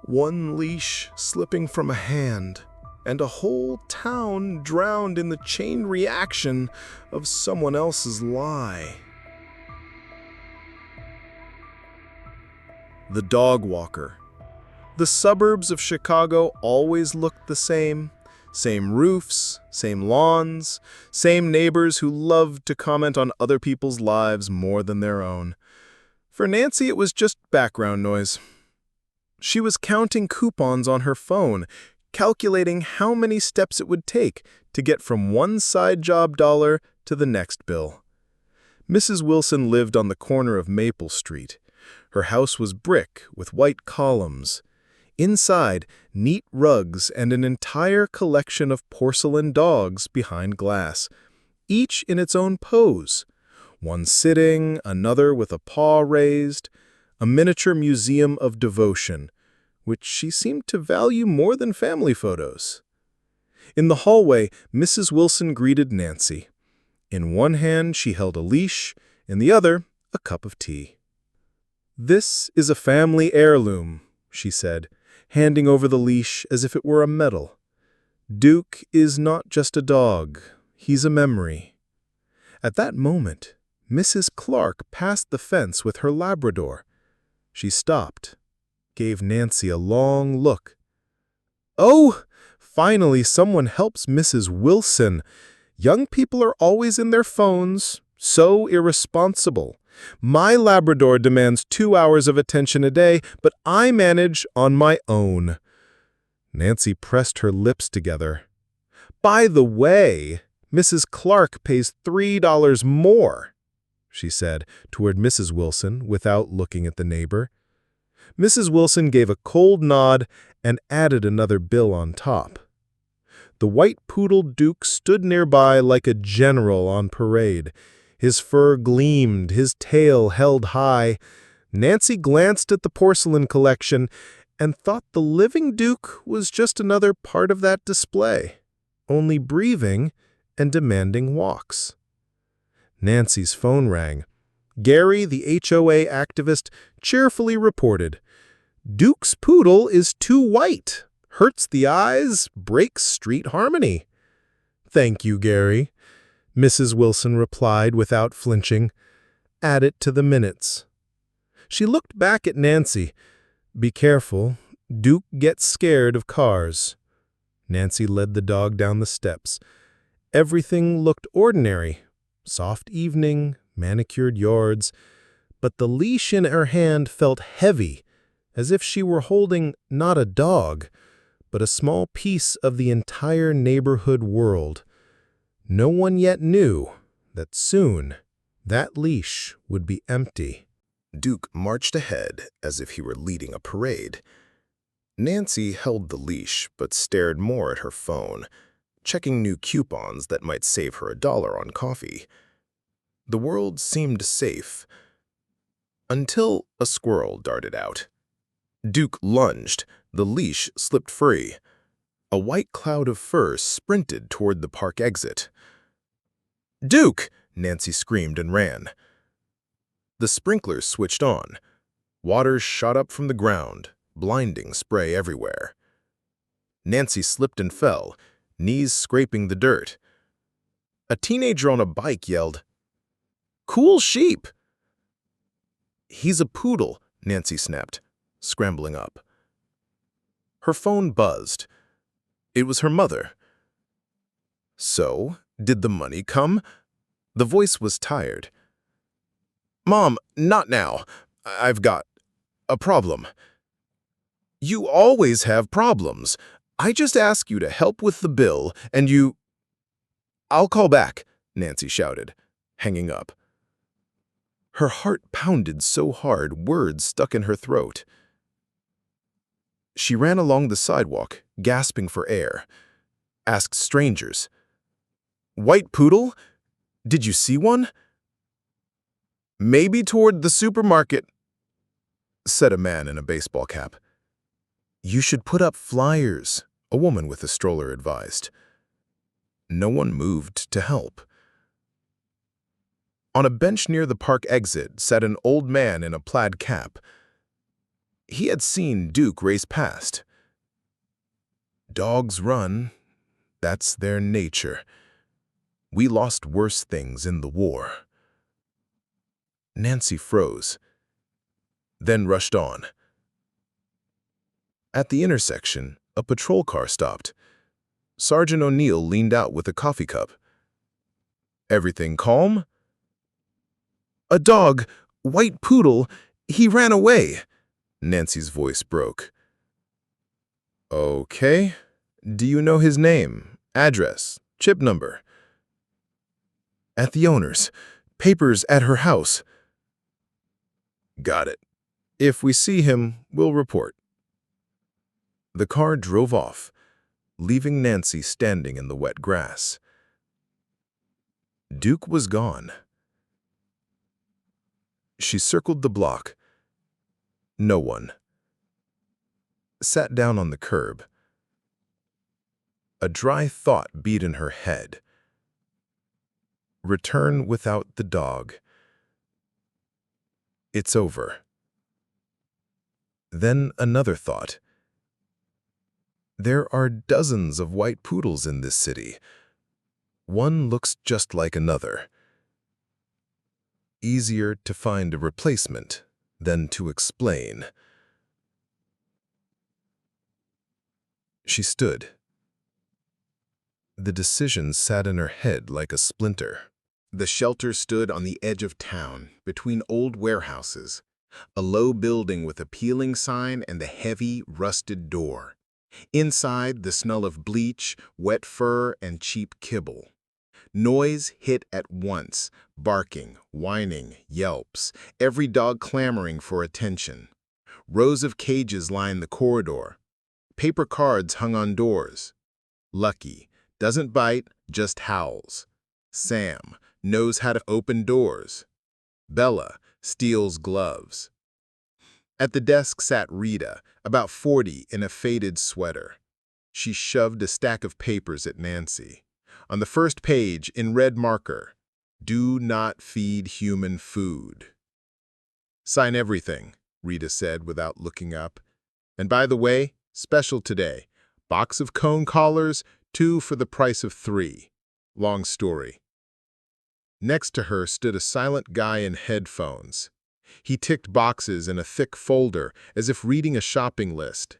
One leash slipping from a hand, and a whole town drowned in the chain reaction of someone else's lie. The dog walker. The suburbs of Chicago always looked the same. Same roofs, same lawns, same neighbors who loved to comment on other people's lives more than their own. For Nancy, it was just background noise. She was counting coupons on her phone, calculating how many steps it would take to get from one side job dollar to the next bill. Mrs. Wilson lived on the corner of Maple Street. Her house was brick with white columns. Inside, neat rugs and an entire collection of porcelain dogs behind glass, each in its own pose. One sitting, another with a paw raised, a miniature museum of devotion, which she seemed to value more than family photos. In the hallway, Mrs. Wilson greeted Nancy. In one hand, she held a leash, in the other, a cup of tea. "This is a family heirloom," she said, handing over the leash as if it were a medal. "Duke is not just a dog, he's a memory." At that moment, Mrs. Clark passed the fence with her Labrador. She stopped, gave Nancy a long look. "Oh, finally someone helps Mrs. Wilson. Young people are always in their phones, so irresponsible. My Labrador demands 2 hours of attention a day, but I manage on my own." Nancy pressed her lips together. "By the way, Mrs. Clark pays $3 more," she said toward Mrs. Wilson without looking at the neighbor. Mrs. Wilson gave a cold nod and added another bill on top. The white poodle Duke stood nearby like a general on parade. His fur gleamed, his tail held high. Nancy glanced at the porcelain collection and thought the living Duke was just another part of that display, only breathing and demanding walks. Nancy's phone rang. Gary, the HOA activist, cheerfully reported, "Duke's poodle is too white, hurts the eyes, breaks street harmony." "Thank you, Gary," Mrs. Wilson replied without flinching. "Add it to the minutes." She looked back at Nancy. "Be careful. Duke gets scared of cars." Nancy led the dog down the steps. Everything looked ordinary. Soft evening, manicured yards. But the leash in her hand felt heavy, as if she were holding not a dog, but a small piece of the entire neighborhood world. No one yet knew that soon that leash would be empty. Duke marched ahead as if he were leading a parade. Nancy held the leash but stared more at her phone, checking new coupons that might save her $1 on coffee. The world seemed safe, until a squirrel darted out. Duke lunged, the leash slipped free. A white cloud of fur sprinted toward the park exit. "Duke!" Nancy screamed and ran. The sprinklers switched on. Water shot up from the ground, blinding spray everywhere. Nancy slipped and fell, knees scraping the dirt. A teenager on a bike yelled, "Cool sheep!" "He's a poodle," Nancy snapped, scrambling up. Her phone buzzed. It was her mother. "So, did the money come?" The voice was tired. "Mom, not now. I've got a problem." "You always have problems. I just ask you to help with the bill, and you—" "I'll call back," Nancy shouted, hanging up. Her heart pounded so hard, words stuck in her throat. She ran along the sidewalk, gasping for air. Asked strangers, "White poodle? Did you see one?" "Maybe toward the supermarket," said a man in a baseball cap. "You should put up flyers," a woman with a stroller advised. No one moved to help. On a bench near the park exit sat an old man in a plaid cap. He had seen Duke race past. Dogs run. That's their nature. We lost worse things in the war. Nancy froze, then rushed on. At the intersection, a patrol car stopped. Sergeant O'Neill leaned out with a coffee cup. "Everything calm?" "A dog, white poodle, he ran away." Nancy's voice broke. "Okay. Do you know his name, address, chip number?" "At the owner's. Papers at her house." "Got it. If we see him, we'll report." The car drove off, leaving Nancy standing in the wet grass. Duke was gone. She circled the block. No one. Sat down on the curb. A dry thought beat in her head. Return without the dog. It's over. Then another thought. There are dozens of white poodles in this city. One looks just like another. Easier to find a replacement than to explain. She stood. The decision sat in her head like a splinter. The shelter stood on the edge of town, between old warehouses, a low building with a peeling sign and a heavy, rusted door. Inside, the smell of bleach, wet fur, and cheap kibble. Noise hit at once, barking, whining, yelps, every dog clamoring for attention. Rows of cages lined the corridor. Paper cards hung on doors. Lucky, doesn't bite, just howls. Sam, knows how to open doors. Bella, steals gloves. At the desk sat Rita, about 40, in a faded sweater. She shoved a stack of papers at Nancy. On the first page, in red marker, "Do not feed human food." "Sign everything," Rita said without looking up. "And by the way, special today. Box of cone collars, 2 for the price of 3. Long story." Next to her stood a silent guy in headphones. He ticked boxes in a thick folder as if reading a shopping list.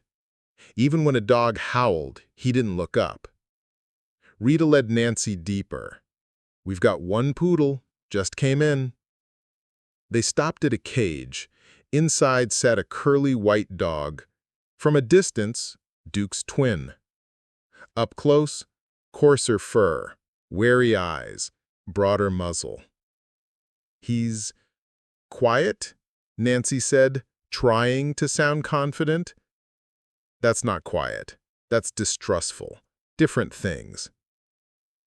Even when a dog howled, he didn't look up. Rita led Nancy deeper. "We've got one poodle, just came in." They stopped at a cage. Inside sat a curly white dog. From a distance, Duke's twin. Up close, coarser fur, wary eyes, broader muzzle. "He's quiet," Nancy said, trying to sound confident. "That's not quiet. That's distrustful. Different things."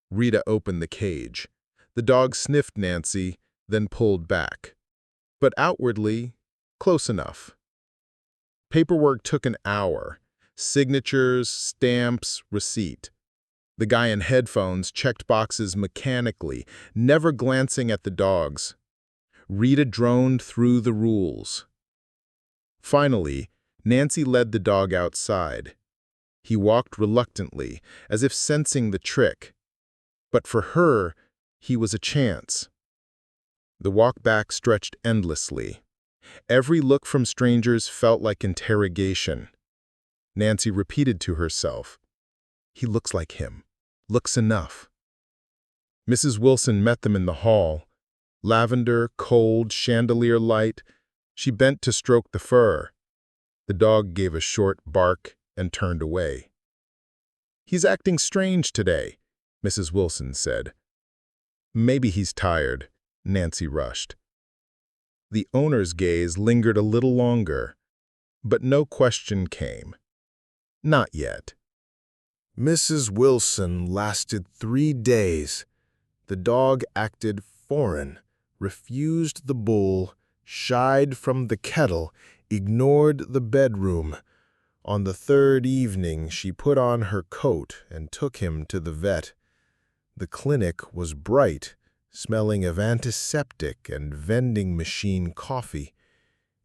Rita opened the cage. The dog sniffed Nancy, then pulled back. But outwardly, close enough. Paperwork took an hour. Signatures, stamps, receipt. The guy in headphones checked boxes mechanically, never glancing at the dogs. Rita droned through the rules. Finally, Nancy led the dog outside. He walked reluctantly, as if sensing the trick. But for her, he was a chance. The walk back stretched endlessly. Every look from strangers felt like interrogation. Nancy repeated to herself, "He looks like him. Looks enough." Mrs. Wilson met them in the hall. Lavender, cold, chandelier light. She bent to stroke the fur. The dog gave a short bark and turned away. "He's acting strange today," Mrs. Wilson said. "Maybe he's tired," Nancy rushed. The owner's gaze lingered a little longer, but no question came. Not yet. Mrs. Wilson lasted 3 days. The dog acted foreign, refused the bowl, shied from the kettle, ignored the bedroom. On the 3rd evening, she put on her coat and took him to the vet. The clinic was bright, smelling of antiseptic and vending machine coffee.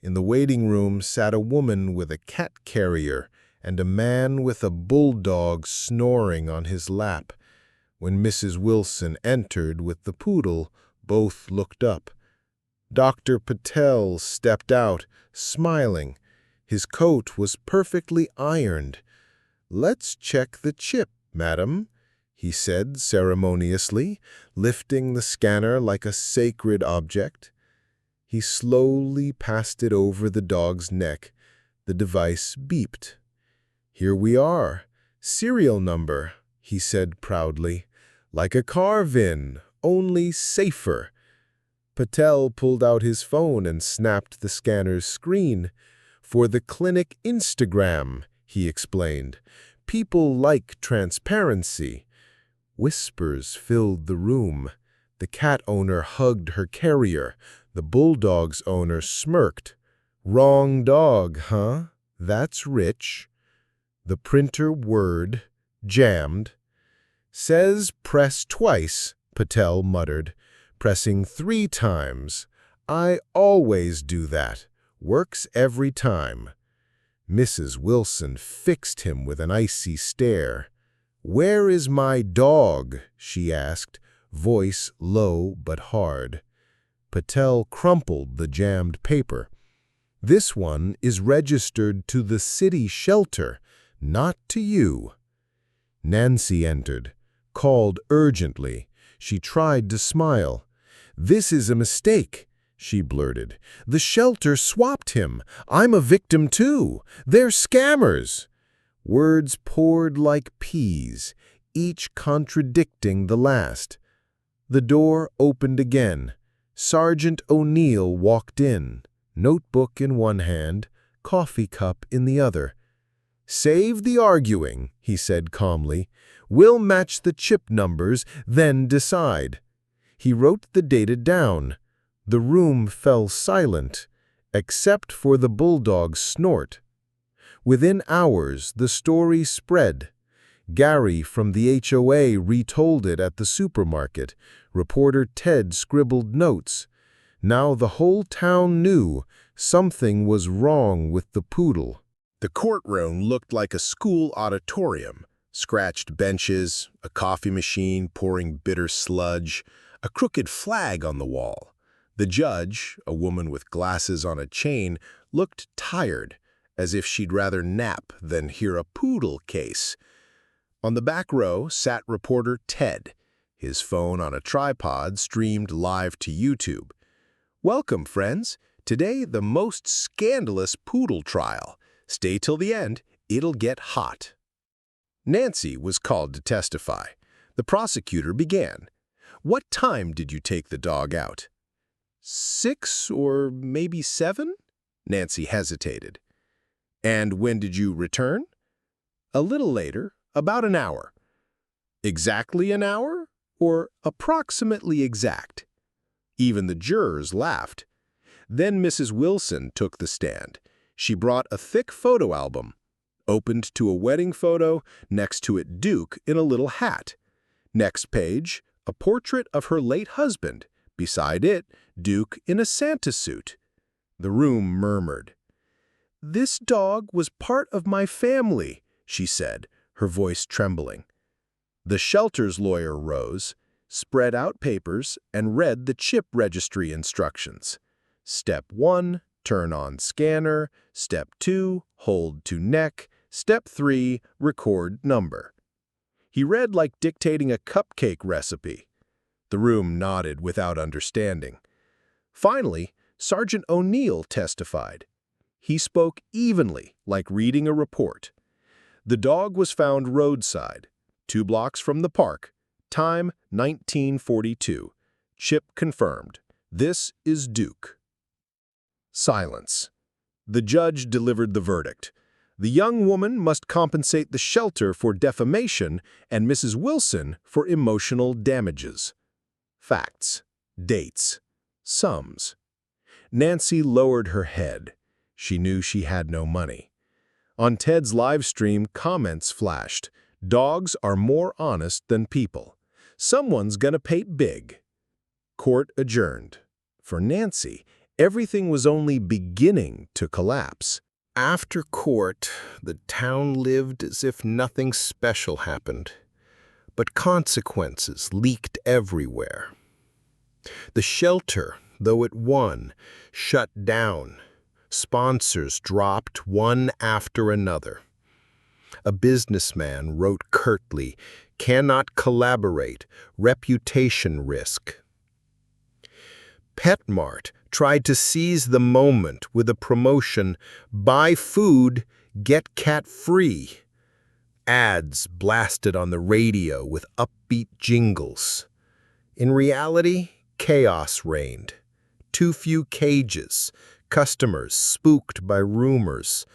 In the waiting room sat a woman with a cat carrier and a man with a bulldog snoring on his lap. When Mrs. Wilson entered with the poodle, both looked up. Dr. Patel stepped out, smiling. His coat was perfectly ironed. "Let's check the chip, madam," he said ceremoniously, lifting the scanner like a sacred object. He slowly passed it over the dog's neck. The device beeped. "Here we are. Serial number," he said proudly. "Like a car VIN, only safer." Patel pulled out his phone and snapped the scanner's screen. "For the clinic Instagram," he explained. "People like transparency." Whispers filled the room. The cat owner hugged her carrier. The bulldog's owner smirked. "Wrong dog, huh? That's rich." The printer word jammed. "Says press twice," Patel muttered, pressing 3 times. "I always do that. Works every time." Mrs. Wilson fixed him with an icy stare. "Where is my dog?" she asked, voice low but hard. Patel crumpled the jammed paper. "This one is registered to the city shelter, not to you." Nancy entered, called urgently. She tried to smile. "This is a mistake," she blurted. "The shelter swapped him. I'm a victim too. They're scammers." Words poured like peas, each contradicting the last. The door opened again. Sergeant O'Neill walked in, notebook in one hand, coffee cup in the other. "Save the arguing," he said calmly. "We'll match the chip numbers, then decide." He wrote the data down. The room fell silent, except for the bulldog's snort. Within hours, the story spread. Gary from the HOA retold it at the supermarket. Reporter Ted scribbled notes. Now the whole town knew something was wrong with the poodle. The courtroom looked like a school auditorium. Scratched benches, a coffee machine pouring bitter sludge, a crooked flag on the wall. The judge, a woman with glasses on a chain, looked tired, as if she'd rather nap than hear a poodle case. On the back row sat reporter Ted. His phone on a tripod streamed live to YouTube. "Welcome, friends. Today, the most scandalous poodle trial. Stay till the end. It'll get hot." Nancy was called to testify. The prosecutor began. "What time did you take the dog out?" 6 or maybe 7? Nancy hesitated. "And when did you return?" "A little later, about an hour." "Exactly an hour, or approximately exact?" Even the jurors laughed. Then Mrs. Wilson took the stand. She brought a thick photo album. Opened to a wedding photo, next to it Duke in a little hat. Next page, a portrait of her late husband. Beside it, Duke in a Santa suit. The room murmured. "This dog was part of my family," she said, her voice trembling. The shelter's lawyer rose, spread out papers, and read the chip registry instructions. Step 1, turn on scanner. Step 2, hold to neck. Step 3, record number. He read like dictating a cupcake recipe. The room nodded without understanding. Finally, Sergeant O'Neill testified. He spoke evenly, like reading a report. The dog was found roadside, 2 blocks from the park. Time 1942. Chip confirmed. This is Duke. Silence. The judge delivered the verdict. The young woman must compensate the shelter for defamation and Mrs. Wilson for emotional damages. Facts. Dates. Sums. Nancy lowered her head. She knew she had no money. On Ted's live stream, comments flashed. "Dogs are more honest than people. Someone's gonna pay big." Court adjourned. For Nancy, Everything was only beginning to collapse. After court, the town lived as if nothing special happened, but consequences leaked everywhere. The shelter, though it won, shut down. Sponsors dropped one after another. A businessman wrote curtly, "Cannot collaborate, reputation risk." PetMart tried to seize the moment with a promotion, "Buy food, get cat free." Ads blasted on the radio with upbeat jingles. In reality, chaos reigned. Too few cages, customers spooked by rumors.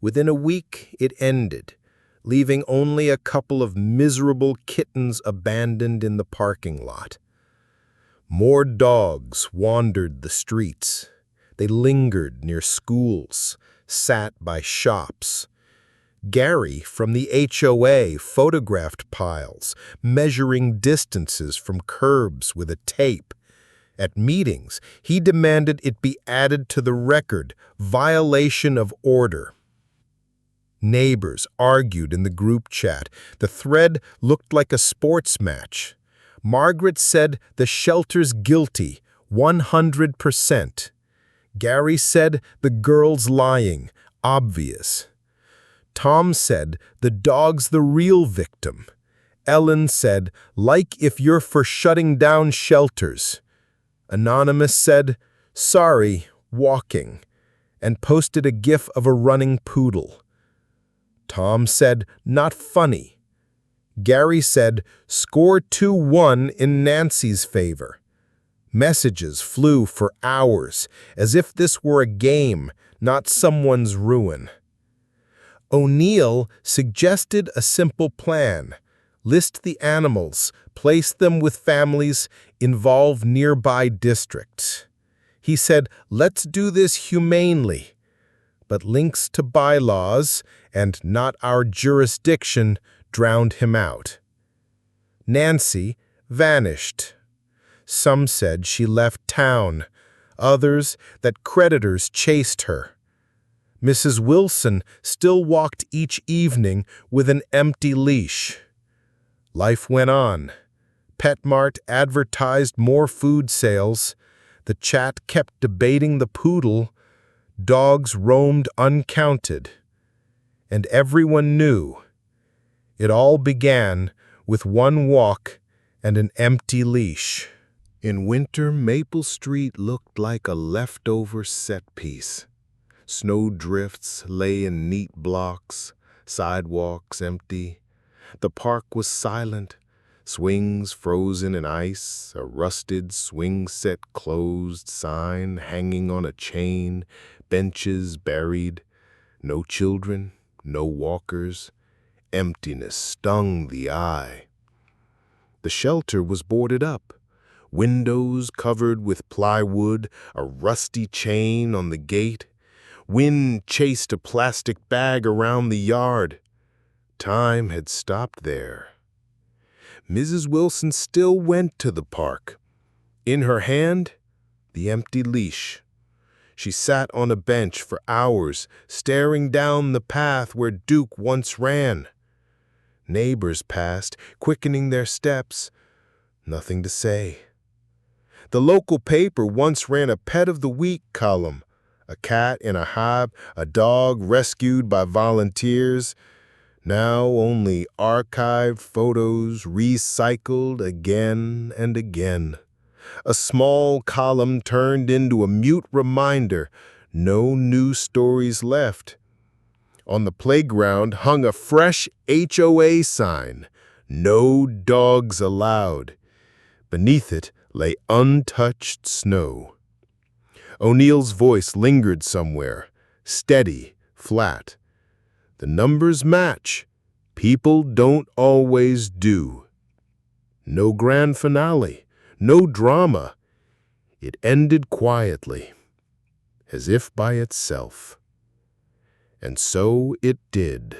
Within a week, it ended, leaving only a couple of miserable kittens abandoned in the parking lot. More dogs wandered the streets. They lingered near schools, sat by shops. Gary from the HOA photographed piles, measuring distances from curbs with a tape. At meetings, he demanded it be added to the record, violation of order. Neighbors argued in the group chat. The thread looked like a sports match. Margaret said the shelter's guilty, 100%. Gary said the girl's lying, obvious. Tom said the dog's the real victim. Ellen said, "Like if you're for shutting down shelters." Anonymous said, "Sorry, walking," and posted a gif of a running poodle. Tom said, "Not funny." Gary said, "Score 2-1 in Nancy's favor." Messages flew for hours, as if this were a game, not someone's ruin. O'Neill suggested a simple plan. List the animals, place them with families, involve nearby districts. He said, "Let's do this humanely." But links to bylaws and "not our jurisdiction" drowned him out. Nancy vanished. Some said she left town, others that creditors chased her. Mrs. Wilson still walked each evening with an empty leash. Life went on. PetMart advertised more food sales. The chat kept debating the poodle. Dogs roamed uncounted. And everyone knew. It all began with one walk and an empty leash. In winter, Maple Street looked like a leftover set piece. Snowdrifts lay in neat blocks, sidewalks empty. The park was silent, swings frozen in ice, a rusted swing set closed sign hanging on a chain, benches buried. No children, no walkers. Emptiness stung the eye. The shelter was boarded up, windows covered with plywood, a rusty chain on the gate. Wind chased a plastic bag around the yard. Time had stopped there. Mrs. Wilson still went to the park. In her hand, the empty leash. She sat on a bench for hours, staring down the path where Duke once ran. Neighbors passed, quickening their steps. Nothing to say. The local paper once ran a Pet of the Week column. A cat in a hive, a dog rescued by volunteers. Now only archived photos recycled again and again. A small column turned into a mute reminder. No new stories left. On the playground hung a fresh HOA sign. No dogs allowed. Beneath it lay untouched snow. O'Neill's voice lingered somewhere, steady, flat. The numbers match. People don't always do. No grand finale, no drama. It ended quietly, as if by itself. And so it did.